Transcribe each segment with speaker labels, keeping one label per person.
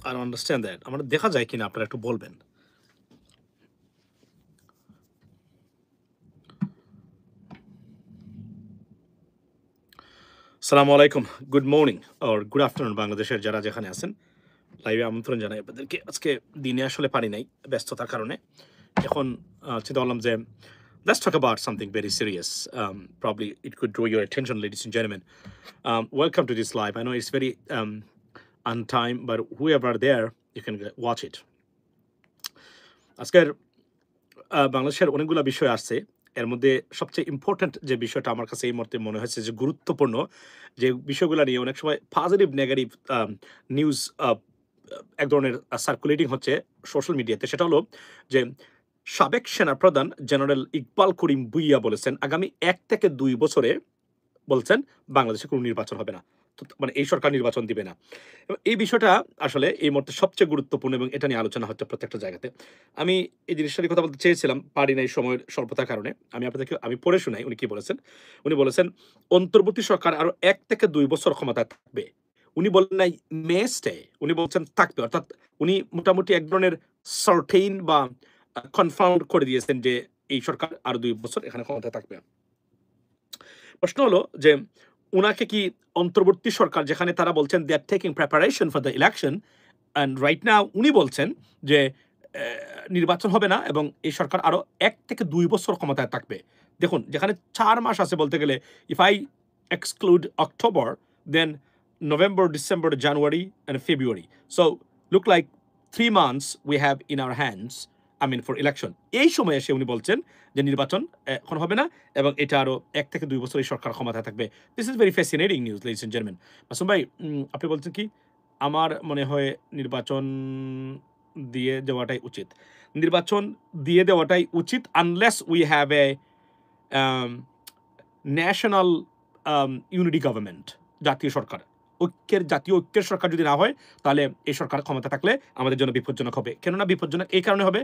Speaker 1: I don't understand that. আমরা দেখা যায় কিনা আপনারা একটু বলবেন। আসসালামু আলাইকুম, good morning or good afternoon বাংলাদেশের যারা যেখানে আছেন। লাইভে আমন্ত্রণ জানাই আপনাদেরকে। আজকে দিনে আসলে পারি নাই ব্যস্ততার কারণে। এখন চিন্তা করলাম যে let's talk about something very serious. Probably it could draw your attention, ladies and gentlemen. Welcome to this live. I know it's very on time, but whoever there, you can watch it. আজকের বাংলাদেশের অনেকগুলো বিষয় আসছে। এর মধ্যে সবচেয়ে important যে বিষয়টা আমার কাছে এই মুহূর্তে মনে হয়েছে যে গুরুত্বপূর্ণ, যে বিষয়গুলো নিয়ে অনেক সময় পজিটিভ নেগেটিভ নিউজ এক ধরনের সার্কুলেটিং হচ্ছে সোশ্যাল মিডিয়াতে, সেটা হলো যে সাবেক সেনাপ্রধান জেনারেল ইকবাল করিম ভুইয়া বলেছেন আগামী 1 থেকে 2 বছরে বলছেন বাংলাদেশে কোনো নির্বাচন হবে না, মানে এই সরকার নির্বাচন দিবে না। এই বিষয়টা আসলে এই মুহূর্তে সবচেয়ে গুরুত্বপূর্ণ এবং এটা নিয়ে আলোচনা হচ্ছে প্রত্যেকটা জায়গাতে। আমি এই জিনিসটা নিয়ে কথা বলতে চেয়েছিলাম, পারি নাই সময়ের স্বল্পতার কারণে। আমি পড়ে শোনাই উনি কি বলেছেন। উনি বলেছেন অন্তর্বর্তী সরকার আরো 1 থেকে 2 বছর ক্ষমতায় থাকবে। উনি বলেন নাই মে স্টে, উনি বলছেন থাকবে। অর্থাৎ উনি মোটামুটি এক ধরনের সার্টেইন বা কনফার্ম করে দিয়েছেন যে এই সরকার আরো 2 বছর এখানে ক্ষমতায় থাকবে। প্রশ্ন হলো যে উনাকে কি অন্তর্বর্তী সরকার, যেখানে তারা বলছেন they are taking preparation for the election, and right now উনি বলছেন যে নির্বাচন হবে না এবং এই সরকার আরো 1 থেকে 2 বছর ক্ষমতায় থাকবে। দেখুন, যেখানে 4 মাস আছে বলতে গেলে, if I exclude October, then November, December, January and February. So look like 3 months we have in our hands, I mean for election. এই সময় এসে উনি বলছেন যে নির্বাচন এখন হবে না এবং এটা আরো 1 থেকে 2 বছর এই সরকার ক্ষমতায় থাকবে। This is very fascinating news, ladies and gentleman. Masum ভাই, আপনি বলছেন কি? আমার মনে হয় নির্বাচন দিয়ে দেওয়াটাই উচিত। নির্বাচন দিয়ে দেওয়াটাই উচিত unless we have a national unity government, জাতীয় সরকার। জাতীয় ঐক্যের সরকার যদি না হয়, তাহলে এই সরকার ক্ষমতা থাকলে আমাদের জন্য বিপজ্জনক হবে। কেননা বিপজ্জনক এই কারণে হবে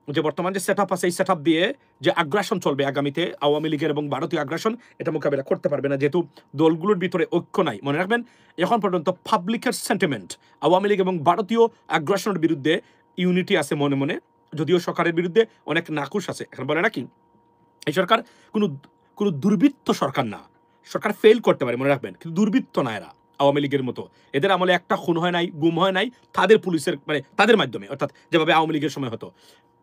Speaker 1: যে বর্তমান যে সেটআপ আছে, এই সেটআপ দিয়ে যে আগ্রাসন চলবে আগামীতে, আওয়ামী লীগের এবং ভারতীয় আগ্রাসন, এটা মোকাবেলা করতে পারবে না, যেহেতু দলগুলোর ভিতরে ঐক্য নাই। মনে রাখবেন, এখন পর্যন্ত পাবলিকের সেন্টিমেন্ট আওয়ামী লীগ এবং ভারতীয় আগ্রাসনের বিরুদ্ধে ইউনিটি আছে মনে মনে, যদিও সরকারের বিরুদ্ধে অনেক নাকুশ আছে। এখন বলে নাকি এই সরকার কোনো কোনো দুর্বৃত্ত সরকার না। সরকার ফেল করতে পারে, মনে রাখবেন, কিন্তু দুর্বৃত্ত না এরা আওয়ামী লীগের মতো। এদের আমলে একটা খুন হয় নাই, গুম হয় নাই, তাদের পুলিশের মানে তাদের মাধ্যমে, অর্থাৎ যেভাবে আওয়ামী লীগের সময় হতো।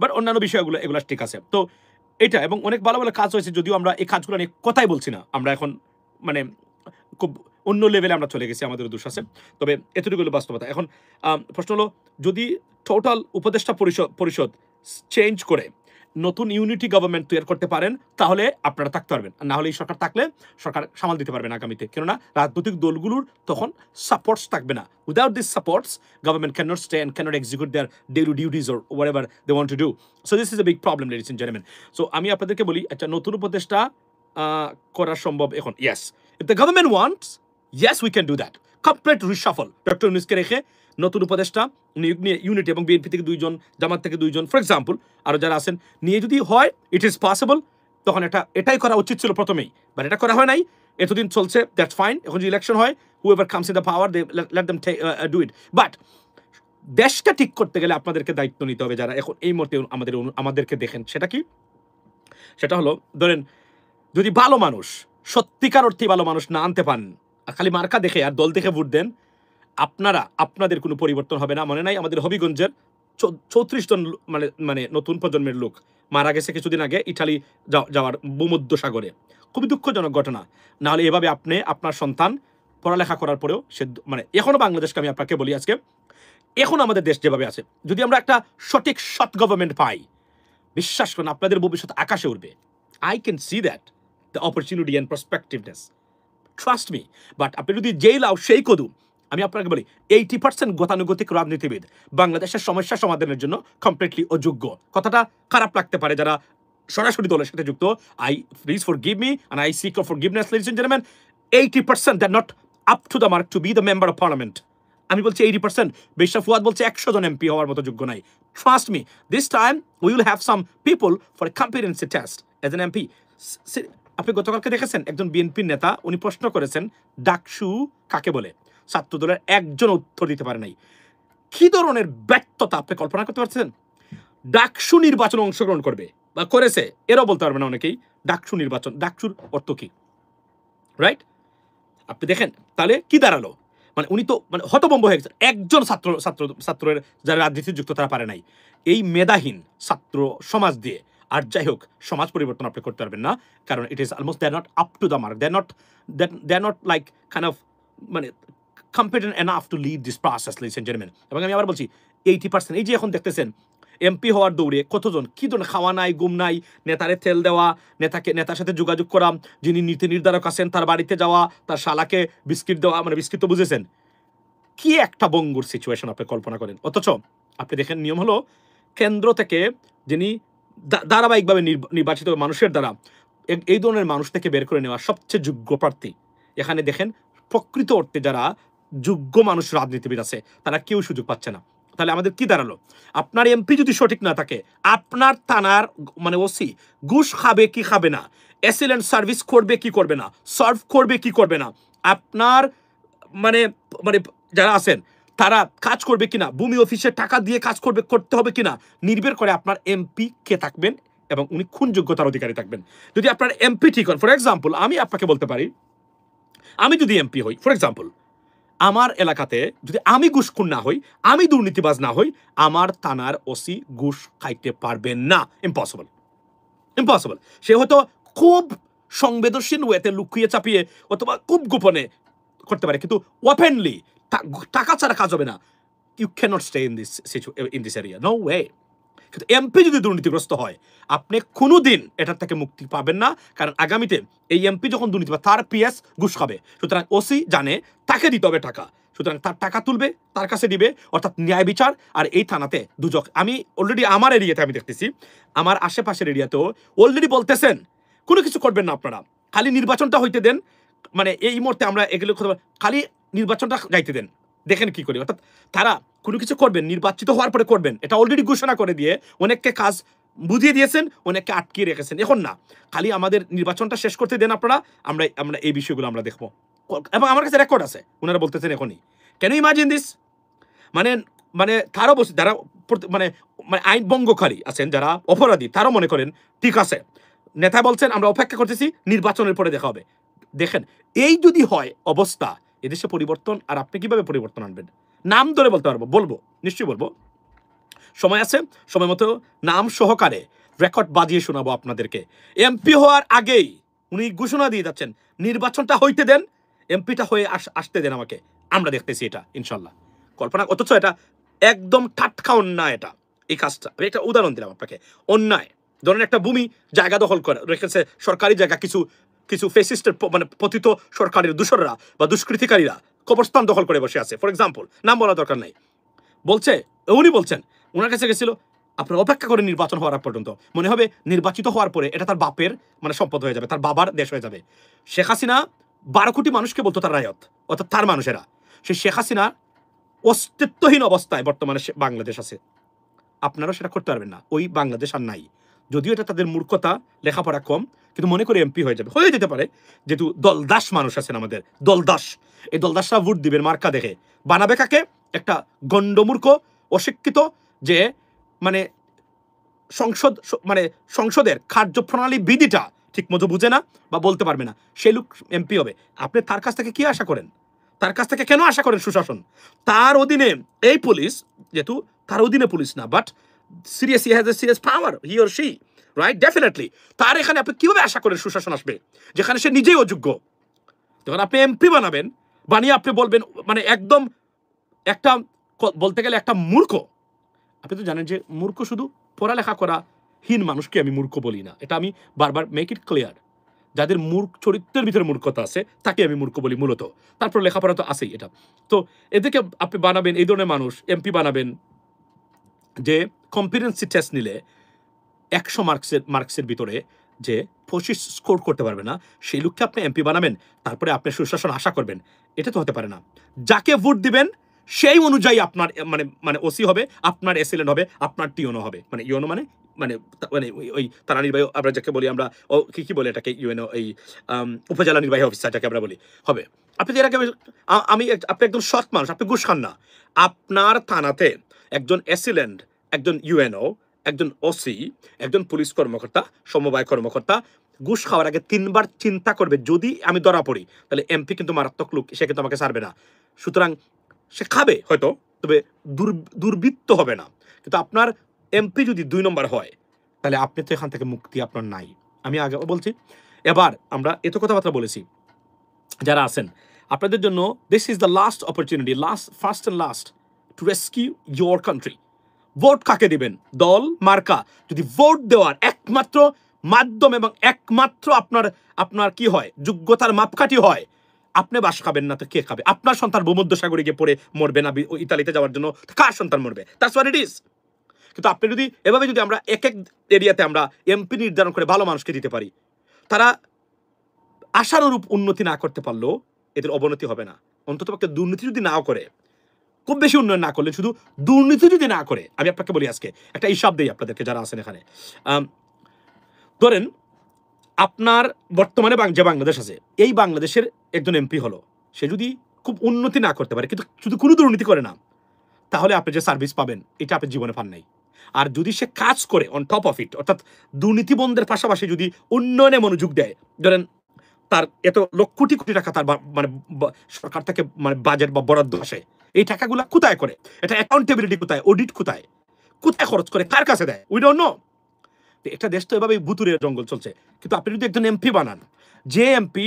Speaker 1: বাট অন্যান্য বিষয়গুলো এগুলো ঠিক আছে। তো এটা এবং অনেক ভালো ভালো কাজ হয়েছে, যদিও আমরা এই কাজগুলো নিয়ে কথাই বলছি না। আমরা এখন মানে খুব অন্য লেভেলে আমরা চলে গেছি, আমাদের দোষ আছে। তবে এতটুকু হলো বাস্তবতা। এখন প্রশ্ন হলো, যদি টোটাল উপদেষ্টা পরিষদ চেঞ্জ করে নতুন ইউনিটি গভর্নমেন্ট তৈরি করতে পারেন, তাহলে আপনারা থাকতে পারবেন। আর না হলে এই সরকার থাকলে সরকার সামাল দিতে পারবেন আগামীতে। কেননা রাজনৈতিক দলগুলোর তখন সাপোর্টস থাকবে না। Without this supports, government can not stay and can not execute their daily duties or whatever they want to do. So this is a big problem, ladies and gentleman. সো আমি আপনাদেরকে বলি, একটা নতুন উপদেষ্টা করা সম্ভব এখন। Yes, if the government wants, yes we can do that. Complete reshuffle, doctor ইউনূসকে রেখে নতুন উপদেষ্টা নিয়োগ নিয়ে ইউনিটি এবং বিএনপি থেকে 2 জন, জামাত থেকে 2 জন, ফর এক্সাম্পল আরো যারা আছেন নিয়ে যদি হয়, ইট ইজ পসিবল, তখন এটাই করা উচিত ছিল প্রথমেই। বাট এটা করা হয় নাই, এতদিন চলছে, দ্যাটস ফাইন। এখন যদি ইলেকশন হয়, whoever comes in the power, they let them do it. But দেশকে ঠিক করতে গেলে আপনাদেরকে দায়িত্ব নিতে হবে, যারা এখন এই মুহূর্তে আমাদেরকে দেখেন। সেটা কি? সেটা হলো, ধরেন যদি ভালো মানুষ, সত্যিকার অর্থে ভালো মানুষ না আনতে পারেন, খালি মার্কা দেখে আর দল দেখে ভোট দেন, আপনাদের কোনো পরিবর্তন হবে না। মনে নাই আমাদের হবিগঞ্জের 34 জন মানে নতুন প্রজন্মের লোক মারা গেছে কিছুদিন আগে ইটালি যাওয়ার ভূমধ্য সাগরে। খুবই দুঃখজনক ঘটনা। না হলে এভাবে আপনি আপনার সন্তান পড়ালেখা করার পরেও সে মানে এখনো বাংলাদেশকে আমি আপনাকে বলি আজকে, এখন আমাদের দেশ যেভাবে আছে, যদি আমরা একটা সঠিক সৎ গভর্নমেন্ট পাই, বিশ্বাস করুন আপনাদের ভবিষ্যৎ আকাশে উঠবে। I can see that the opportunity and perspectiveness, trust me. But আপনি যদি যেই লাও সেই কদু, আমি আপনাকে বলি 80% গতানুগতিক রাজনীতিবিদ বাংলাদেশের সমস্যা সমাধানের জন্য কমপ্লিটলি অযোগ্য। কথাটা খারাপ লাগতে পারে যারা সরাসরি দলের সাথে যুক্ত। Please forgive me and I seek forgiveness, ladies and gentleman. 80% they are not up to the mark to be the member of parliament. আমি বলছি 80%। বেশা ফুয়াদ বলছে 100 জন এমপি হওয়ার মতো যোগ্য নাই। Trust me, this time we will have some people for a competency test as an MP. আপনি গতকালকে দেখেছেন একজন বিএনপির নেতা, উনি প্রশ্ন করেছেন ডাকসু কাকে বলে। ছাত্র দলের একজন উত্তর দিতে পারে নাই। কি ধরনের ব্যর্থতা আপনি কল্পনা করতে পারছেন? ডাকসু নির্বাচনে অংশগ্রহণ করবে বা করেছে, এরাও বলতে পারবে না অনেকেই। ডাকসু নির্বাচন, ডাকসুর অর্থ কি, রাইট? আপনি দেখেন তাহলে কি দাঁড়ালো, মানে উনি তো মানে হতভম্ব হয়ে গেছেন। একজন ছাত্রের যারা রাজনীতি যুক্ত তারা পারে নাই, এই মেধাহীন ছাত্র সমাজ দিয়ে। আর যাই হোক, সমাজ পরিবর্তন আপনি করতে পারবেন না, কারণ it is almost they are not up to the mark, they are not like kind of মানে competent enough to lead this process, ladies and gentleman. এবং আমি আবার বলছি 80%, এই যে এখন দেখতেছেন এমপি হওয়ার দৌড়ে কতজন, কি ধরনের খাওয়া নাই, ঘুম নাই, নেতারে তেল দেওয়া, নেতার সাথে যোগাযোগ করা, যিনি নীতি নির্ধারক আছেন তার বাড়িতে যাওয়া, তার শালাকে বিস্কিট দেওয়া, মানে বিস্কিট তো বুঝেছেন, কি একটা বঙ্গুর সিচুয়েশন আপনি কল্পনা করেন। অথচ আপনি দেখেন নিয়ম হলো কেন্দ্র থেকে যিনি ধারাবাহিকভাবে নির্বাচিত মানুষের দ্বারা এই ধরনের মানুষ থেকে বের করে নেওয়া সবচেয়ে যোগ্য প্রার্থী। এখানে দেখেন প্রকৃত অর্থে যারা যোগ্য মানুষ রাজনীতিবিদ আছে তারা কেউ সুযোগ পাচ্ছে না। তাহলে আমাদের কি দাঁড়ালো? আপনার এমপি যদি সঠিক না থাকে, আপনার থানার মানে ওসি ঘুষ খাবে কি খাবে না, এসিলেন্ট সার্ভিস করবে কি করবে না, সার্ভ করবে কি করবে না, আপনার মানে মানে যারা আছেন তারা কাজ করবে কিনা, ভূমি অফিসে টাকা দিয়ে কাজ করতে হবে কিনা, নির্ভর করে আপনার এমপি কে থাকবেন এবং উনি কোন যোগ্যতার অধিকারী থাকবেন। যদি আপনার এমপি ঠিক হন, ফর এক্সাম্পল আমি আপনাকে বলতে পারি, আমি যদি এমপি হই, ফর এক্সাম্পল আমার এলাকাতে যদি আমি ঘুষখোর না হই, আমি দুর্নীতিবাজ না হই, আমার থানার ওসি ঘুষ খাইতে পারবেন না। Impossible, impossible. সে হয়তো খুব সংবেদনশীল ওয়েতে লুকিয়ে চাপিয়ে অথবা খুব গোপনে করতে পারে, কিন্তু ওপেনলি টাকা ছাড়া কাজ হবে না। You cannot stay in this area, no way. কিন্তু এমপি যদি দুর্নীতিগ্রস্ত হয়, আপনি কোনোদিন এটার থেকে মুক্তি পাবেন না, কারণ আগামীতে এই এমপি যখন দুর্নীতি পাবে তার পিএস ঘুষ খাবে। সুতরাং ওসি জানে তাকে দিতে হবে টাকা, সুতরাং তার টাকা তুলবে, তার কাছে দিবে, অর্থাৎ ন্যায় বিচার। আর এই থানাতে দুজক, আমি অলরেডি আমার এরিয়াতে আমি দেখতেছি, আমার আশেপাশের এরিয়াতেও অলরেডি বলতেছেন কোনো কিছু করবেন না আপনারা, খালি নির্বাচনটা হইতে দেন, মানে এই মুহূর্তে আমরা এগুলো খালি নির্বাচনটা যাইতে দেন, দেখেন কি করি। অর্থাৎ তারা কোনো কিছু করবেন, নির্বাচিত হওয়ার পরে করবেন, এটা অলরেডি ঘোষণা করে দিয়ে অনেককে কাজ বুঝিয়ে দিয়েছেন, অনেককে আটকিয়ে রেখেছেন। এখন না, খালি আমাদের নির্বাচনটা শেষ করতে দেন আপনারা, আমরা এই বিষয়গুলো আমরা দেখবো। এবং আমার কাছে রেকর্ড আছে, ওনারা বলতেছেন এখনই। Can you imagine this? মানে মানে তারও যারা মানে মানে আইন ভঙ্গকারী আছেন, যারা অপরাধী, তারাও মনে করেন ঠিক আছে, নেতা বলছেন আমরা অপেক্ষা করতেছি, নির্বাচনের পরে দেখা হবে। দেখেন এই যদি হয় অবস্থা, এদেশে পরিবর্তন, আর আপনি কিভাবে পরিবর্তন আনবেন? নাম ধরে বলতে পারবো, বলবো, নিশ্চয়ই বলবো, সময় আছে, সময় মতো নাম সহকারে রেকর্ড বাজিয়ে শোনাবো আপনাদেরকে। এমপি হওয়ার আগেই উনি ঘোষণা দিয়ে যাচ্ছেন নির্বাচনটা হইতে দেন, এমপিটা হয়ে আসতে দেন আমাকে, আমরা দেখতেছি এটা ইনশাল্লাহ। কল্পনা, অথচ এটা একদম টাটকা অন্যায়। এটা এই কাজটা আমি একটা উদাহরণ দিলাম আপনাকে, অন্যায়। ধরেন একটা ভূমি জায়গা দখল করে রেখেছে, সরকারি জায়গা, কিছু ফেসিস্টের মানে পতিত সরকারের দূষররা বা দুষ্কৃতিকারীরা কবরস্থান দখল করে বসে আছে, ফর এক্সাম্পল, নাম বলা দরকার নাই, বলছে, উনি বলছেন ওনার কাছে গেছিল, আপনার অপেক্ষা করে নির্বাচন হওয়ার আগ পর্যন্ত, মনে হবে নির্বাচিত হওয়ার পরে এটা তার বাপের মানে সম্পদ হয়ে যাবে, তার বাবার দেশ হয়ে যাবে। শেখ হাসিনা 12 কোটি মানুষকে বলতো তার রায়ত, অর্থাৎ তার মানুষেরা। সেই শেখ হাসিনা অস্তিত্বহীন অবস্থায় বর্তমানে বাংলাদেশ আছে, আপনারাও সেটা করতে পারবেন না, ওই বাংলাদেশ আর নাই। যদিও এটা তাদের মূর্খতা, লেখাপড়া কম, কিন্তু মনে করে এমপি হয়ে যাবে, হয়ে যেতে পারে, যেহেতু দলদাস মানুষ আছেন আমাদের, দলদাস। এই দলদাসরা ভোট দিবেন মার্কা দেখে, বানাবে কাকে? একটা গণ্ডমূর্খ, অশিক্ষিত, যে মানে সংসদের কার্যপ্রণালী বিধিটা ঠিক মতো বুঝে না বা বলতে পারবে না, সেই লোক এমপি হবে। আপনি তার কাছ থেকে কি আশা করেন? তার কাছ থেকে কেন আশা করেন সুশাসন? তার অধীনে এই পুলিশ, যেহেতু তার অধীনে পুলিশ না, but seriously has a serious power, he or she, right? Definitely তার এখানে আপনি কিভাবে আশা করেন সুশাসন আসবে, যেখানে সে নিজেই অযোগ্য? যখন আপনি এমপি বানাবেন, বানিয়ে আপনি বলবেন মানে একদম একটা, বলতে গেলে একটা মূর্খ। আপনি তো জানেন যে মূর্খ শুধু পড়ালেখা করা হীন মানুষকে আমি মূর্খ বলি না, এটা আমি বারবার মেক ইট ক্লিয়ার। যাদের চরিত্রের ভিতরে মূর্খতা আছে তাকে আমি মূর্খ বলি মূলত, তারপর লেখাপড়া তো আছেই। এটা তো এদেরকে আপনি বানাবেন, এই ধরনের মানুষ এমপি বানাবেন, যে কম্পিটেন্সি টেস্ট নিলে 100 মার্কসের ভিতরে যে 25 স্কোর করতে পারবে না, সেই লোককে আপনি এমপি বানাবেন, তারপরে আপনি সুশাসন আশা করবেন, এটা তো হতে পারে না। যাকে ভোট দিবেন সেই অনুযায়ী আপনার মানে মানে ওসি হবে, আপনার এসএলএন হবে, আপনার টিওনো হবে, মানে ইউনো মানে মানে মানে ওই থানা নির্বাহী, আমরা যাকে বলি আমরা কি বলে এটাকে, ইউএনও, এই উপজেলা নির্বাহী অফিসার যাকে আমরা বলি, হবে। আপনি যে এর আগে আপনি একজন সৎ মানুষ, আপনি ঘুষ খান না। আপনার থানাতে একজন অ্যাসিল্যান্ড, একজন ইউএনও, একজন ওসি, একজন পুলিশ কর্মকর্তা, সমবায় কর্মকর্তা ঘুষ খাওয়ার আগে ৩ বার চিন্তা করবে, যদি আমি ধরা পড়ি তাহলে এমপি কিন্তু মারাত্মক লোক, সে কিন্তু আমাকে ছাড়বে না। সুতরাং সে খাবে হয়তো, তবে দুর্বৃত্ত হবে না। কিন্তু আপনার এমপি যদি ২ নম্বর হয়, তাহলে আপনি তো এখান থেকে মুক্তি আপনার নাই। আমি আগে বলছি, এবার আমরা এত কথাবার্তা বলেছি। যারা আছেন আপনাদের জন্য this is the last opportunity, first and last to rescue your country. Vote কাকে দিবেন? দল মার্কা। যদি ভোট দেওয়ার একমাত্র মাধ্যম এবং একমাত্র আপনার কি হয়, যোগ্যতার মাপকাঠি হয়, আপনি বাস খাবেন না তো কে খাবে? আপনার সন্তান ভূমধ্যসাগরে গিয়ে পড়ে মরবে না ইতালিতে যাওয়ার জন্য, কার সন্তান মরবে? That's what it is. কিন্তু আপনি যদি এভাবে যদি আমরা এক এরিয়াতে আমরা এমপি নির্ধারণ করে ভালো মানুষকে দিতে পারি, তারা আশানুরূপ উন্নতি না করতে পারলেও এদের অবনতি হবে না। অন্ততপক্ষে দুর্নীতি যদি নাও করে, খুব বেশি উন্নয়ন না করলে, শুধু দুর্নীতি যদি না করে, আমি আপনাকে বলি আজকে একটা হিসাব দিই আপনাদেরকে যারা আছেন এখানে। ধরেন আপনার বর্তমানে যে বাংলাদেশ আছে, এই বাংলাদেশের একজন এমপি হলো, সে যদি খুব উন্নতি না করতে পারে কিন্তু শুধু কোনো দুর্নীতি করে না, তাহলে আপনি যে সার্ভিস পাবেন এটা আপনি জীবনে পান নাই। আর যদি সে কাজ করে অন টপ অফ ইট, অর্থাৎ দুর্নীতি বন্ধের পাশাপাশি যদি উন্নয়নে মনোযোগ দেয়, ধরেন তার এত লক্ষ কোটি কোটি টাকা তার মানে সরকার থেকে মানে বাজেট বা বরাদ্দ আসে, এই টাকাগুলো কোথায় করে, এটা অ্যাকাউন্টেবিলিটি কোথায়, অডিট কোথায়, কোথায় খরচ করে, কার কাছে দেয়, উই ডোন্ট নো। একটা দেশ তো এভাবেই ভুতুরে জঙ্গল চলছে। কিন্তু আপনি যদি একজন এমপি বানান, যে এমপি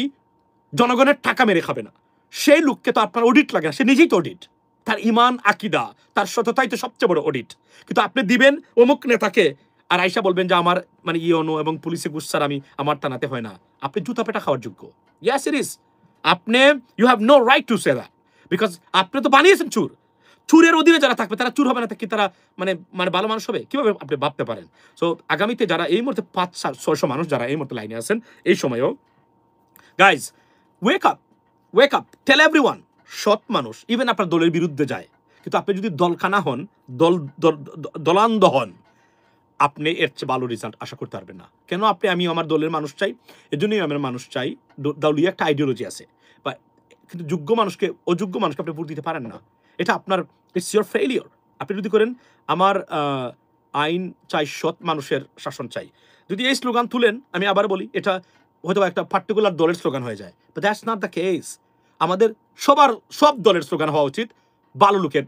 Speaker 1: জনগণের টাকা মেরে খাবে না, সেই লোককে তো আপনার অডিট লাগে না, সে নিজেই তো অডিট। তার ইমান আকিদা, তার সততাই তো সবচেয়ে বড় অডিট। কিন্তু আপনি দিবেন অমুক নেতাকে, আর আইসা বলবেন যে আমার মানে ইওনো এবং পুলিশে গুচ্ছার আমি আমার টানাতে হয় না। আপনি জুতা পেটা খাওয়ার যোগ্য। Yes it is. আপনি you have no right to say that, because আপনি তো বানিয়েছেন চুর। চুরের অধীনে যারা থাকবে তারা চুর হবে না, কি তারা মানে মানে ভালো মানুষ হবে? কিভাবে আপনি ভাবতে পারেন? সো আগামীতে যারা এই মুহূর্তে ৫-৬০০ মানুষ যারা এই মুহূর্তে লাইনে আছেন, এই সময়ও guys wake up, wake up, tell everyone. সৎ মানুষ ইভেন আপনার দলের বিরুদ্ধে যায়, কিন্তু আপনি যদি দলখানা হন, দলান্ধ হন, আপনি এর চেয়ে ভালো রেজাল্ট আশা করতে পারবেন না। কেন? আমি আমার দলের মানুষ চাই, এজন্যই আমার মানুষ চাই। দলীয় একটা আইডিওলজি আছে, বা কিন্তু যোগ্য মানুষকে অযোগ্য মানুষকে আপনি ভোট দিতে পারেন না। এটা আপনার ইটস ইয়োর ফেইলিওর। আপনি যদি করেন আমার আইন চাই, সৎ মানুষের শাসন চাই, যদি এই স্লোগান তুলেন, আমি আবার বলি, এটা হয়তো একটা পার্টিকুলার দলের স্লোগান হয়ে যায়, but that's not the case. আমাদের সব দলের স্লোগান হওয়া উচিত ভালো লোকের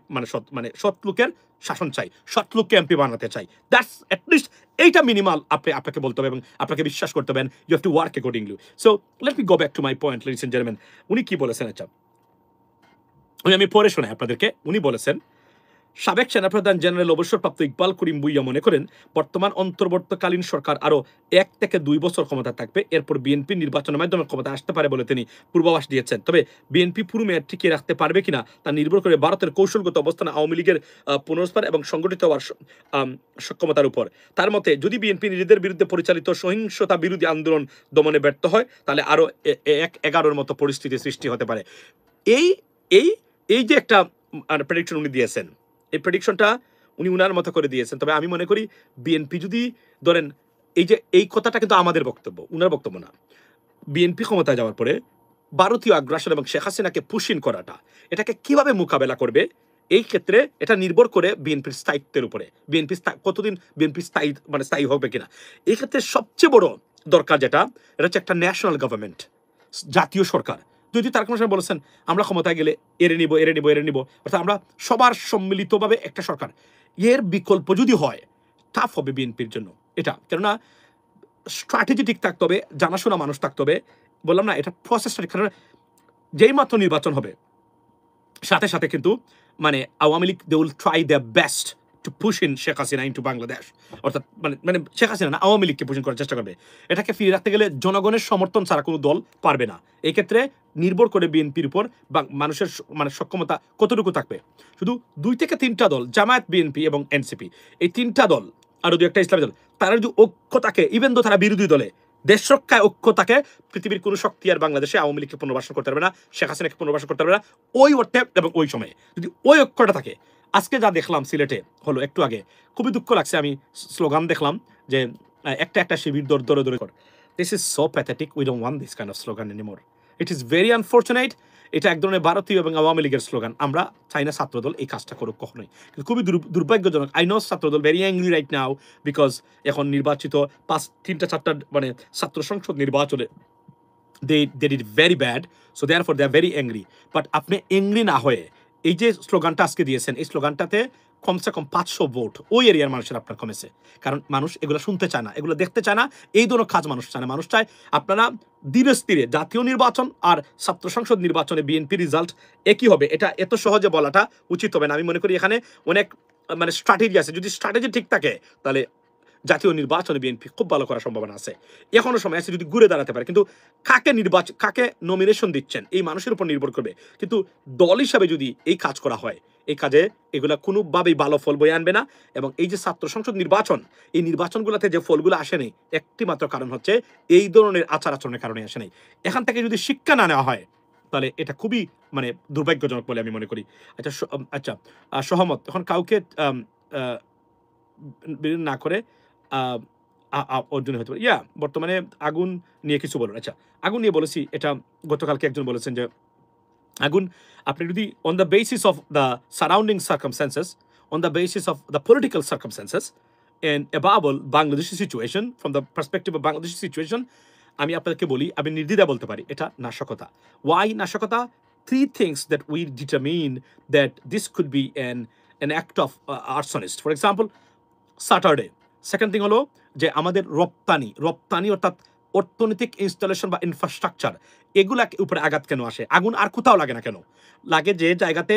Speaker 1: সৎ লোকের শাসন চাই, সৎ লোককে এমপি বানাতে চাই। দ্যাটস অ্যাটলিস্ট এইটা মিনিমাল আপনাকে বলতে হবে এবং আপনাকে বিশ্বাস করতে হবে। You have to work accordingly. So let me go back to my point, ladies and gentleman. উনি কি বলেছেন? আচ্ছা, আমি পরে শোনাই আপনাদেরকে। উনি বলেছেন, সাবেক সেনাপ্রধান জেনারেল অবসরপ্রাপ্ত ইকবাল করিম ভুইয়া মনে করেন, বর্তমান অন্তর্বর্তীকালীন সরকার আরও ১ থেকে ২ বছর ক্ষমতা থাকবে, এরপর বিএনপি নির্বাচনের মাধ্যমে ক্ষমতা আসতে পারে বলে তিনি পূর্বাভাস দিয়েছেন। তবে বিএনপি পুরো মেয়াদ টিকিয়ে রাখতে পারবে কিনা তা নির্ভর করে ভারতের কৌশলগত অবস্থান, আওয়ামী লীগের পুনরুত্থান এবং সংগঠিত হওয়ার সক্ষমতার উপর। তার মতে, যদি বিএনপি নিজেদের বিরুদ্ধে পরিচালিত সহিংসতা বিরোধী আন্দোলন দমনে ব্যর্থ হয়, তাহলে আরও ১-১১-র মতো পরিস্থিতি সৃষ্টি হতে পারে। এই এই এই যে একটা প্রেডিকশন উনি দিয়েছেন, এই প্রেডিকশনটা উনি উনার মতো করে দিয়েছেন। তবে আমি মনে করি বিএনপি যদি ধরেন, এই কথাটা কিন্তু আমাদের বক্তব্য, উনার বক্তব্য না। বিএনপি ক্ষমতায় যাওয়ার পরে ভারতীয় আগ্রাসন এবং শেখ হাসিনাকে পুশিন করাটা, এটাকে কিভাবে মোকাবেলা করবে, এই ক্ষেত্রে এটা নির্ভর করে বিএনপির স্থায়িত্বের উপরে। কতদিন বিএনপি স্থায়ী হবে কিনা। এই ক্ষেত্রে সবচেয়ে বড় দরকার যেটা, এটা হচ্ছে একটা ন্যাশনাল গভর্নমেন্ট, জাতীয় সরকার। যদি তার কোনো সময় বলেছেন আমরা ক্ষমতায় গেলে এড়ে নিব, অর্থাৎ আমরা সবার সম্মিলিতভাবে একটা সরকার, এর বিকল্প যদি হয়, টাফ হবে বিএনপির জন্য এটা। কেননা স্ট্র্যাটেজি ঠিক থাকতে হবে, জানাশোনা মানুষ থাকতে হবে। বললাম না, এটা প্রসেসটা, কারণ যেই মাত্র নির্বাচন হবে, সাথে সাথে কিন্তু মানে Awami League they will try the best to push in Sheikh Hasina into Bangladesh. অর্থাৎ মানে শেখ হাসিনা না, আওয়ামী লীগকে পুশ করার চেষ্টা করবে। এটাকে ফিরিয়ে রাখতে গেলে জনগণের সমর্থন ছাড়া কোনো দল পারবে না। এই ক্ষেত্রে নির্ভর করে বিএনপির উপর বা মানুষের সক্ষমতা কতটুকু থাকবে। শুধু ২ থেকে ৩টা দল, জামায়াত, বিএনপি এবং এনসিপি, এই 3টা দল, আরো 2-একটা ইসলামী দল, তারা যদি ঐক্য থাকে, ইভেন দো তারা বিরোধী দলে, দেশ রক্ষায় ঐক্য থাকে, পৃথিবীর কোনো শক্তি আর বাংলাদেশে আওয়ামী লীগকে পুনর্বাসন করতে পারবে না, শেখ হাসিনাকে পুনর্বাসন করতে পারবে না। ওই অর্থে এবং ওই সময়ে যদি ওই ঐক্যটা থাকে। আজকে যা দেখলাম সিলেটে হলো একটু আগে, খুবই দুঃখ লাগছে। আমি স্লোগান দেখলাম যে একটা শিবির দরে কর। This is so pathetic, we don't want this kind of slogan anymore. It is very unfortunate এটা এক ধরনের ভারতীয় এবং আওয়ামী লীগের স্লোগান। আমরা চাই না ছাত্রদল এই কাজটা করুক কখনোই। কিন্তু খুবই দুর্ভাগ্যজনক। I know Chhatra Dal very angry right now because এখন নির্বাচিত 3-4টা মানে ছাত্র সংসদ নির্বাচনে they did very bad, so therefore they are very angry. But আপনি অ্যাংরি না হয়ে এই যে স্লোগানটা আজকে দিয়েছেন, এই স্লোগানটাতে কমসে কম 500 ভোট ওই এরিয়ার মানুষের আপনার কমেছে। কারণ মানুষ এগুলো শুনতে চায় না, এগুলো দেখতে চায় না, এই ধরনের কাজ মানুষ চায় না। মানুষ চায় আপনারা ধীরে স্থিরে জাতীয় নির্বাচন আর ছাত্র সংসদ নির্বাচনে বিএনপি রেজাল্ট একই হবে, এটা এত সহজে বলাটা উচিত হবে না। আমি মনে করি এখানে অনেক মানে স্ট্র্যাটেজি আছে। যদি স্ট্র্যাটেজি ঠিক থাকে তাহলে জাতীয় নির্বাচনে বিএনপি খুব ভালো করার সম্ভাবনা আছে। এখনো সময় আছে যদি ঘুরে দাঁড়াতে পারে। কিন্তু কাকে নমিনেশন দিচ্ছেন এই মানুষের উপর নির্ভর করবে। কিন্তু দল হিসাবে যদি এই কাজ করা হয়, এই কাজে এগুলা কোনোভাবেই ভালো ফল বয়ে আনবে না। এবং এই যে ছাত্র সংসদ নির্বাচন, এই নির্বাচনগুলোতে যে ফলগুলো আসেনি একটি মাত্র কারণ হচ্ছে এই ধরনের আচার আচরণের কারণে আসে নাই। এখান থেকে যদি শিক্ষা না নেওয়া হয় তাহলে এটা খুবই মানে দুর্ভাগ্যজনক বলে আমি মনে করি। আচ্ছা, সহমত। এখন কাউকে না করে অর্জন হতে পারে। বর্তমানে আগুন নিয়ে কিছু বলুন। আচ্ছা, আগুন নিয়ে বলেছি, এটা গতকালকে একজন বলেছেন যে আগুন আপনি যদি on the basis of the surrounding circumstances, on the basis of the political circumstances and above all Bangladeshi situation, from the perspective of Bangladeshi situation, আমি আপনাদেরকে বলি, আমি নির্দ্বিধায় বলতে পারি এটা নাশকতা। Why নাশকতা? 3 things that we determine that this could be an act of arsonist. For example, Saturday. Second thing হলো যে আমাদের রপ্তানি অর্থাৎ অর্থনৈতিক ইনস্টলেশন বা ইনফ্রাস্ট্রাকচার, এগুলা উপরে আঘাত কেন আসে? আগুন আর কোথাও লাগে না কেন? লাগে যে জায়গাতে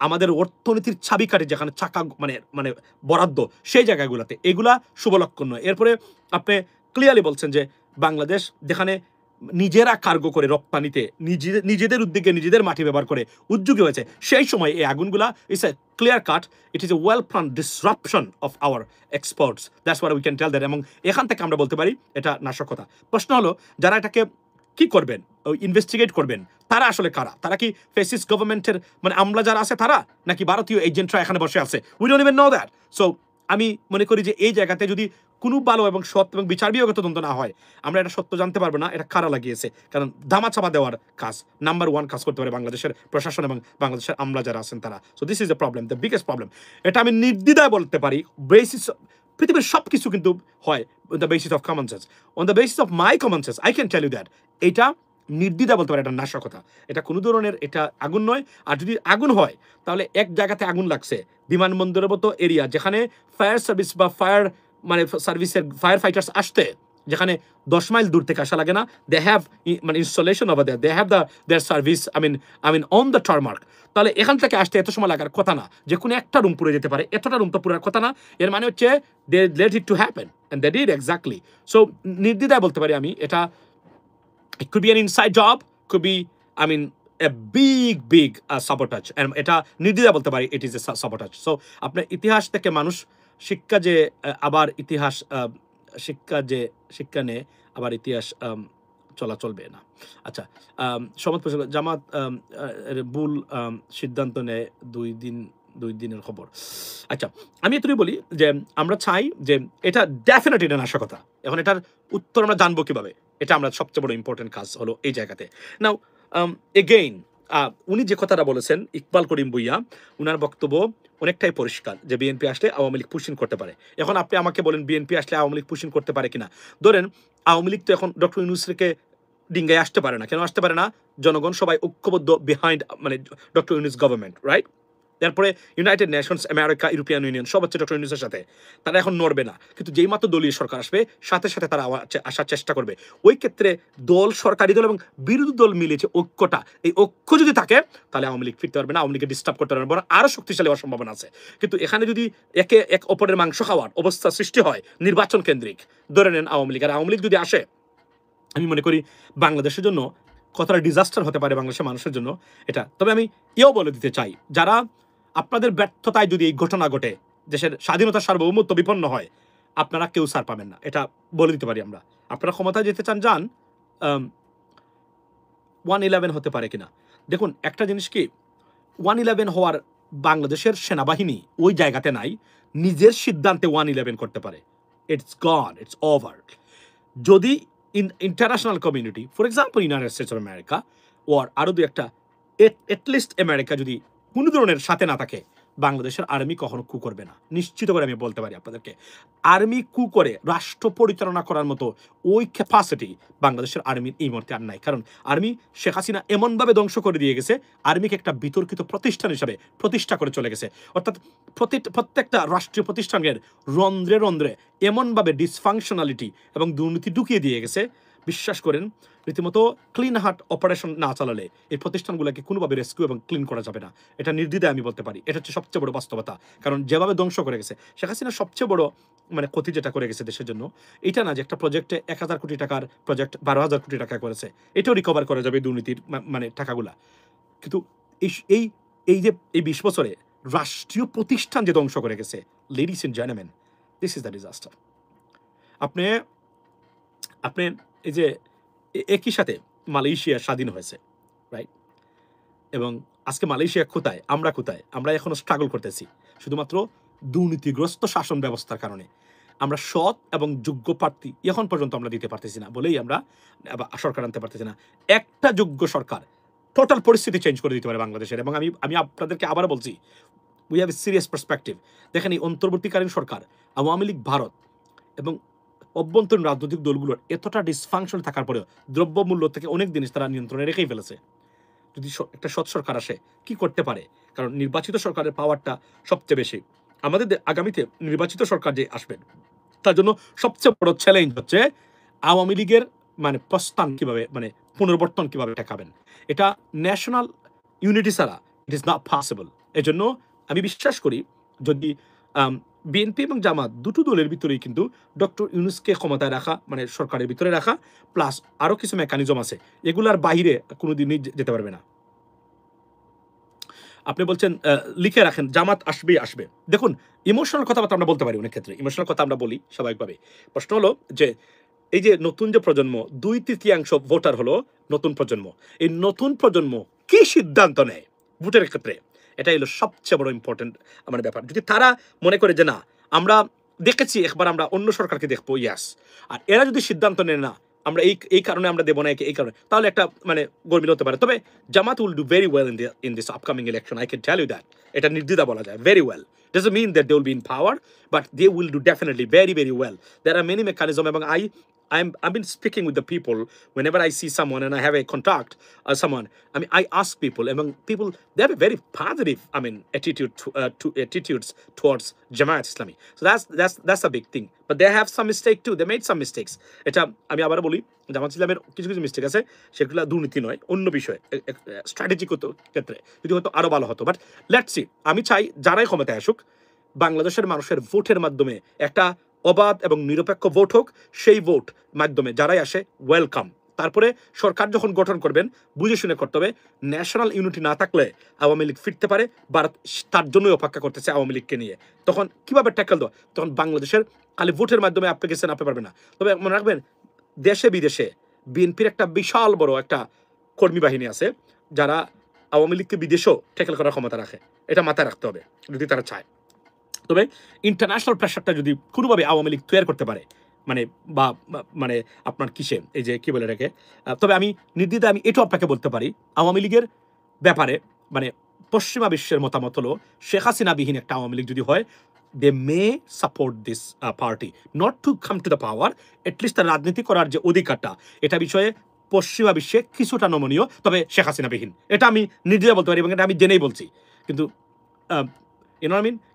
Speaker 1: আমাদের অর্থনীতির চাবিকাঠি, যেখানে চাকা মানে মানে বরাদ্দ, সেই জায়গাগুলোতে। এগুলা শুভ লক্ষণ নয়। এরপরে আপনি ক্লিয়ারলি বলছেন যে বাংলাদেশ যেখানে নিজেরা কার্গো করে রপ্তানিতে নিজেদের উদ্যোগে নিজেদের মাটি ব্যবহার করে উদ্যোগী হয়েছে, সেই সময় এই আগুনগুলা it's a clear cut, it is a well plan disruption of our exports. That's what we can tell that. এবং এখান থেকে আমরা বলতে পারি এটা নাশকতা। প্রশ্ন হলো যারা এটাকে কি করবেন, ইনভেস্টিগেট করবেন, তারা আসলে কারা? তারা কি ফ্যাসিস্ট গভর্নমেন্টের মানে আমলা যারা আছে তারা, নাকি ভারতীয় এজেন্টরা এখানে বসে আছে? We don't even know that. So আমি মনে করি যে এই জায়গাতে যদি কোনো ভালো এবং সৎ এবং বিচার বিভাগীয় তদন্ত না হয়, আমরা এটা সত্য জানতে পারবো না এটা কারা লাগিয়েছে। কারণ ধামাচাপা দেওয়ার কাজ নাম্বার 1 কাজ করতে পারে বাংলাদেশের প্রশাসন এবং বাংলাদেশের আমলা যারা আছেন তারা। So this is the problem, the biggest problem. এটা আমি নির্দ্বিধায় বলতে পারি। বেসিস পৃথিবীর সব কিছু কিন্তু হয় the basis of common sense. On the basis of my common sense I can tell you that এইটা নির্দ্বিধায় বলতে পারে এটা নাশকতা। এটা কোনো ধরনের এটা আগুন নয়। আর যদি আগুন হয় তাহলে এক জায়গাতে আগুন লাগছে বিমানবন্দরের মতো এরিয়া, যেখানে ফায়ার সার্ভিস বা ফায়ার মানে সার্ভিসের ফায়ার ফাইটার্স আসতে, যেখানে 10 মাইল দূর থেকে আসা লাগে না। দে হ্যাভ মানে installation over there, they have their service I mean on the tarmac. তাহলে এখান থেকে আসতে এত সময় লাগার কথা না। যে কোনো একটা রুম পুড়ে যেতে পারে, এতটা রুম তো পুরার কথা না। এর মানে হচ্ছে they let it to happen and they did exactly. So নির্দ্বিধায় বলতে পারি আমি এটা it could be an inside job, could be a big sabotage, and এটা নির্দ্বিধায় বলতে পারি it is a sabotage. So আপনার ইতিহাস থেকে মানুষ শিক্ষা যে আবার ইতিহাস শিক্ষা নেয় আবার ইতিহাস চলা চলবে না। আচ্ছা, সমাজ জামাত ভুল সিদ্ধান্ত নেয় 2 দিনের খবর। আচ্ছা, আমি এতটুকু বলি যে আমরা চাই যে এটা ডেফিনেটলি এটা নাশকতা। এখন এটার উত্তর আমরা জানবো কিভাবে? এটা আমরা সবচেয়ে বড় ইম্পর্টেন্ট কাজ হলো এই জায়গাতে। নাও এগেইন উনি যে কথাটা বলেছেন ইকবাল করিম ভুইয়া, উনার বক্তব্য অনেকটাই পরিষ্কার যে বিএনপি আসলে আওয়ামী লীগ পুশিং করতে পারে। এখন আপনি আমাকে বলেন বিএনপি আসলে আওয়ামী লীগ পুশিং করতে পারে কিনা? ধরেন আওয়ামী লীগ তো এখন ডক্টর ইউনূসকে ডিঙ্গায় আসতে পারে না। কেন আসতে পারে না? জনগণ সবাই ঐক্যবদ্ধ বিহাইন্ড মানে ডক্টর ইউনূস গভর্নমেন্ট, রাইট? তারপরে United Nations, America, European union সব হচ্ছে ডক্টর ইউনূসের সাথে। তারা এখন নড়বে না। কিন্তু যেই মাত্র দলীয় সরকার আসবে সাথে সাথে তারা আসার চেষ্টা করবে। ওই ক্ষেত্রে দল, সরকারি দল এবং বিরোধী দল মিলে যে ঐক্যটা, এই ঐক্য যদি থাকে তাহলে আওয়ামী লীগ ফিরতে পারবে না, আওয়ামী লীগকে ডিস্টার্ব করতে পারবে না, বরং আরো শক্তিশালী হওয়ার সম্ভাবনা আছে। কিন্তু এখানে যদি এক অপরের মাংস খাওয়ার অবস্থা সৃষ্টি হয় নির্বাচন কেন্দ্রিক, ধরে নেন আওয়ামী লীগ, আর আওয়ামী লীগ যদি আসে, আমি মনে করি বাংলাদেশের জন্য কতটা ডিজাস্টার হতে পারে বাংলাদেশের মানুষের জন্য এটা। তবে আমি এও বলে দিতে চাই, যারা আপনাদের ব্যর্থতায় যদি এই ঘটনা ঘটে, দেশের স্বাধীনতা সার্বভৌমত্ব বিপন্ন হয়, আপনারা কেউ ছাড় পাবেন না, এটা বলে দিতে পারি আমরা। আপনারা ক্ষমতায় যেতে চান যান, 111 হতে পারে কিনা দেখুন। একটা জিনিস কি, 111 হওয়ার বাংলাদেশের সেনাবাহিনী ওই জায়গাতে নাই, নিজের সিদ্ধান্তে 111 করতে পারে। It's gone, it's over. যদি international community, for example United States of America or আরো 2 একটা এটলিস্ট আমেরিকা যদি কোনো ধরনের সাথে না থাকে, বাংলাদেশের আর্মি কখনো কু করবে না, নিশ্চিত করে আমি বলতে পারি আপনাদেরকে। আর্মি কু করে রাষ্ট্র পরিচালনা করার মতো ওই ক্যাপাসিটি বাংলাদেশের আর্মির এই মুহূর্তে আর নাই। কারণ আর্মি শেখ হাসিনা এমনভাবে ধ্বংস করে দিয়ে গেছে, আর্মিকে একটা বিতর্কিত প্রতিষ্ঠান হিসাবে প্রতিষ্ঠা করে চলে গেছে। অর্থাৎ প্রত্যেকটা রাষ্ট্রীয় প্রতিষ্ঠানের রন্ধ্রে রন্ধ্রে এমনভাবে ডিসফাংশনালিটি এবং দুর্নীতি ঢুকিয়ে দিয়ে গেছে, বিশ্বাস করেন রীতিমতো ক্লিন হার্ট অপারেশন না চালালে এই প্রতিষ্ঠানগুলোকে কোনোভাবে রেস্কিউ এবং ক্লিন করা যাবে না। এটা নির্দ্বিধায় আমি বলতে পারি, এটা হচ্ছে সবচেয়ে বড় বাস্তবতা। কারণ যেভাবে ধ্বংস করে গেছে শেখ হাসিনা, সবচেয়ে বড় মানে ক্ষতি যেটা করে গেছে দেশের জন্য, এটা না যে একটা প্রজেক্টে 1,000 কোটি টাকার প্রজেক্ট 12,000 কোটি টাকা করেছে, এটাও রিকভার করা যাবে দুর্নীতির মানে টাকাগুলা। কিন্তু এই এই যে এই 20 বছরে রাষ্ট্রীয় প্রতিষ্ঠান যে ধ্বংস করে গেছে, ladies and gentleman, this is the disaster. আপনি আপনি এই যে একই সাথে মালয়েশিয়া স্বাধীন হয়েছে, রাইট? এবং আজকে মালয়েশিয়া কোথায়, আমরা কোথায়? আমরা এখনো স্ট্রাগল করতেছি শুধুমাত্র দুর্নীতিগ্রস্ত শাসন ব্যবস্থার কারণে। আমরা সৎ এবং যোগ্য প্রার্থী এখন পর্যন্ত আমরা দিতে পারতেছি না বলেই আমরা সরকার আনতে পারতেছি না। একটা যোগ্য সরকার টোটাল পরিস্থিতি চেঞ্জ করে দিতে পারে বাংলাদেশের। এবং আমি আপনাদেরকে আবার বলছি, we have a serious perspective. দেখেন, এই অন্তর্বর্তীকালীন সরকার, আওয়ামী লীগ, ভারত এবং অভ্যন্তরীণ রাজনৈতিক দলগুলোর এতটা ডিসফাংশন থাকার পরেও দ্রব্যমূল্য থেকে অনেক জিনিস তারা নিয়ন্ত্রণে রেখেই ফেলেছে। যদি একটা সৎ সরকার আসে, কি করতে পারে? কারণ নির্বাচিত সরকারের পাওয়ারটা সবচেয়ে বেশি। আমাদের আগামীতে নির্বাচিত সরকার যে আসবেন, তার জন্য সবচেয়ে বড় চ্যালেঞ্জ হচ্ছে আওয়ামী লীগের মানে প্রস্থান কিভাবে, মানে পুনর্বর্তন কিভাবে ঠেকাবেন। এটা ন্যাশনাল ইউনিটি ছাড়া ইট ইজ নট পসিবল। এজন্য আমি বিশ্বাস করি, যদি বিএনপি এবং জামাত দুটো দলের ভিতরেই কিন্তু ডক্টর ইউনূসকে ক্ষমতায় রাখা, মানে সরকারের ভিতরে রাখা, প্লাস আরও কিছু মেকানিজম আছে, এগুলার বাইরে কোনোদিনই যেতে পারবে না। আপনি বলছেন লিখে রাখেন জামাত আসবে। দেখুন, ইমোশনাল কথাবার্তা আমরা বলতে পারি, অনেক ক্ষেত্রে ইমোশনাল কথা আমরা বলি স্বাভাবিকভাবে। প্রশ্ন হলো যে এই যে নতুন যে প্রজন্ম, 2/3 ভোটার হলো নতুন প্রজন্ম। এই নতুন প্রজন্ম কি সিদ্ধান্ত নেয় ভোটের ক্ষেত্রে, এটাই হলো সবচেয়ে বড় ইম্পর্টেন্ট আমার ব্যাপার। যদি তারা মনে করে যে না, আমরা দেখেছি একবার, আমরা অন্য সরকারকে দেখবো, ইয়াস, আর এরা যদি সিদ্ধান্ত নেয় না আমরা এই কারণে আমরা দেবো না, এই কারণে, তাহলে একটা মানে গরমিল হতে পারে। তবে Jamaat will do very well in this upcoming election, I can tell you that. এটা নির্দ্বিধা বলা যায়, very well. Doesn't mean that they will be in power, but they will do definitely very, very well. There are many mechanisms, এবং I've been speaking with the people whenever I see someone and I have a contact someone. I mean, I ask people, and people, they have a very positive, attitudes towards Jamaat Islami. So that's a big thing. But they have some mistake too. They made some mistakes. এটা আমি আবার বলি, জামাত ইসলামের কিছু mistake আছে, সেগুলো দুর্নীতি নয়, অন্য বিষয়, স্ট্র্যাটেজিক ক্ষেত্রে যদি হয়তো আরো ভালো হতো। বাট লেটস সি, আমি চাই যারাই ক্ষমতায় আসুক, বাংলাদেশের মানুষের ভোটের মাধ্যমে একটা অবাধ এবং নিরপেক্ষ ভোট হোক। সেই ভোট মাধ্যমে যারাই আসে ওয়েলকাম। তারপরে সরকার যখন গঠন করবেন বুঝে শুনে করতে হবে। ন্যাশনাল ইউনিটি না থাকলে আওয়ামী লীগ ফিরতে পারে, ভারত তার জন্যই অপেক্ষা করতেছে আওয়ামী লীগকে নিয়ে। তখন কিভাবে ট্যাকল দেওয়া, তখন বাংলাদেশের খালি ভোটের মাধ্যমে আপনি গেছেন, আপনি পারবেন না। তবে মনে রাখবেন, দেশে বিদেশে বিএনপির একটা বিশাল বড় একটা কর্মী বাহিনী আছে, যারা আওয়ামী লীগকে বিদেশেও ট্যাকল করার ক্ষমতা রাখে। এটা মাথায় রাখতে হবে যদি তারা চায়। তবে ইন্টারন্যাশনাল প্রেশারটা যদি কোনোভাবে আওয়ামী লীগ তৈরি করতে পারে, মানে মানে আপনার কিসে, এই যে কি বলে এটাকে, তবে আমি নির্দ্বিধায় আমি এটাও আপনাকে বলতে পারি, আওয়ামী লীগের ব্যাপারে মানে পশ্চিমা বিশ্বের মতামত হলো, শেখ হাসিনাবিহীন একটা আওয়ামী লীগ যদি হয়, they may support this party not to come to the power, at least তার রাজনীতি করার যে অধিকারটা, এটা বিষয়ে পশ্চিমা বিশ্বে কিছুটা নমনীয়, তবে শেখ হাসিনাবিহীন। এটা আমি নির্দ্বিধায় বলতে পারি এবং এটা আমি জেনেই বলছি। কিন্তু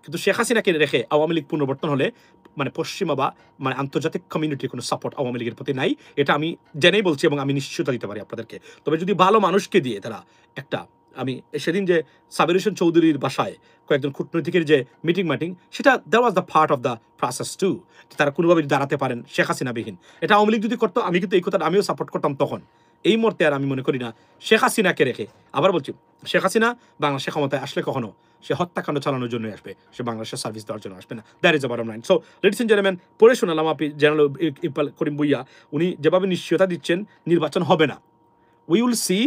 Speaker 1: কিন্তু শেখ হাসিনাকে রেখে আওয়ামী লীগ পুনর্বর্তন হলে মানে পশ্চিমা বা মানে আন্তর্জাতিক কমিউনিটির কোনো সাপোর্ট আওয়ামী লীগের প্রতি নাই, এটা আমি জেনেই বলছি এবং আমি নিশ্চয়তা দিতে পারি আপনাদেরকে। তবে যদি ভালো মানুষকে দিয়ে তারা একটা, আমি সেদিন যে সাবির হোসেন চৌধুরীর বাসায় কয়েকজন কূটনৈতিকের যে মিটিং, সেটা that was the part of the process to. তারা কোনোভাবে দাঁড়াতে পারেন শেখ হাসিনাবিহীন। এটা আওয়ামী লীগ যদি করতো, আমি কিন্তু এই কথাটা আমিও সাপোর্ট করতাম তখন। এই মুহূর্তে আর আমি মনে করি না শেখ হাসিনাকে রেখে, আবার বলছি, শেখ হাসিনা বাংলাদেশের ক্ষমতায় আসলে কখনো সে হত্যাকাণ্ড চালানোর জন্যই আসবে, সে বাংলাদেশের সার্ভিস দেওয়ার জন্য আসবে না। That is the bottom line. So ladies and gentleman, পড়ে শোনালাম আপনি জেনারেল ইকবাল করিম ভুইয়া উনি যেভাবে নিশ্চয়তা দিচ্ছেন নির্বাচন হবে না। We will see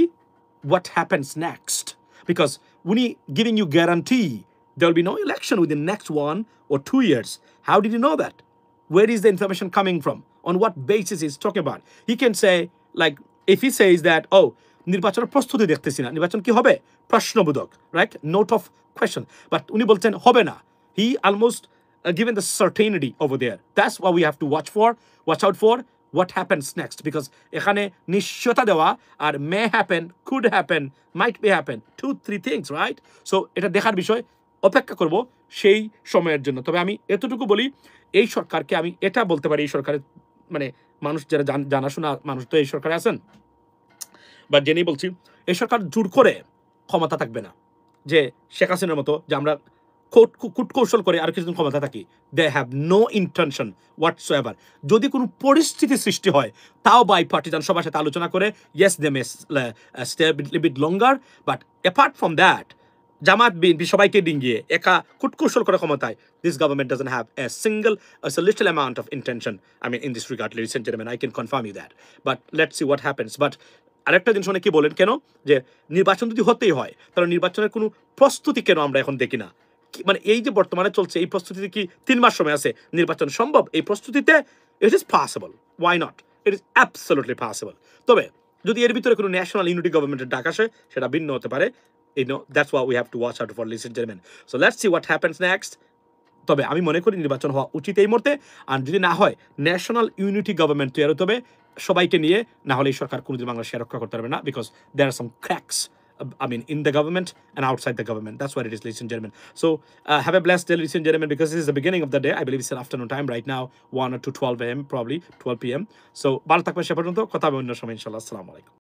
Speaker 1: what happens next, because উনি giving you guarantee there will be no election within next 1 or 2 years. How did you know that? Where is the information coming from? On what basis he's talking about? He can say, like, if he says that, oh, নির্বাচনের প্রস্তুতি দেখতেছি না। নির্বাচন কি হবে? প্রশ্নবোধক, right? Note of question. But উনি বলছেন হবে না। হি almost given the certainty over there. That's what we have to watch out for what happens next, because এখানে নিশ্চয়তা দেওয়া আর may happen, could happen, might be happen, 2-3 things, right? So এটা দেখার বিষয়, অপেক্ষা করব সেই সময়ের জন্য। তবে আমি এতটুকু বলি, এই সরকারকে আমি এটা বলতে পারি, এই সরকারের মানে মানুষ যারা জানাশোনা মানুষ তো এই সরকারে আছেন, বা জেনেই বলছি, এই সরকার জোর করে ক্ষমতা থাকবে না, যে শেখ হাসিনার মতো যে আমরা কূটকৌশল করে আর কিছুদিন ক্ষমতা থাকি। They have no intention whatsoever. যদি কোনো পরিস্থিতি সৃষ্টি হয়, তাও বাই পার্টিজান সবার সাথে আলোচনা করে, yes they may stay bit longer, but apart from that, Jamaat BNP সবাইকে ডিঙ্গিয়ে একা কূটকৌশল করে ক্ষমতায়, this government doesn't have a single little amount of intention, I mean in this regard, ladies and gentleman, I can confirm you that. But let's see what happens. But আরেকটা জিনিস অনেকে বলেন, কেন যে নির্বাচন যদি হতেই হয়, তাহলে নির্বাচনের কোনো প্রস্তুতি কেন আমরা এখন দেখি না? মানে এই যে বর্তমানে চলছে, এই প্রস্তুতিতে কি 3 মাস সময় আছে, নির্বাচন সম্ভব এই প্রস্তুতিতে? It is possible, why not, it is absolutely possible. তবে যদি এর ভিতরে কোনো ন্যাশনাল ইউনিটি গভর্নমেন্টের ডাক আসে, সেটা ভিন্ন হতে পারে। That's why we have to watch out for, listen gentleman. So let's see what happens next. তবে আমি মনে করি নির্বাচন হওয়া উচিত এই মুহূর্তে, আর যদি না হয় ন্যাশনাল ইউনিটি গভর্নমেন্ট তৈরি হতে হবে সবাইকে নিয়ে, না হলে এই সরকার কোনোদিন বাংলাদেশে রক্ষা করতে পারবে না, because there are some cracks, I mean, in the government and outside the government. That's what it is, ladies and gentlemen. So, have a blessed day, ladies and gentlemen, because this is the beginning of the day. I believe it's an afternoon time right now, 1 or to 12 a.m., probably 12 p.m. So, ভালো থাকবেন সে পর্যন্ত, কথা হবে অন্য সময় ইনশাআল্লাহ। আসসালামু আলাইকুম।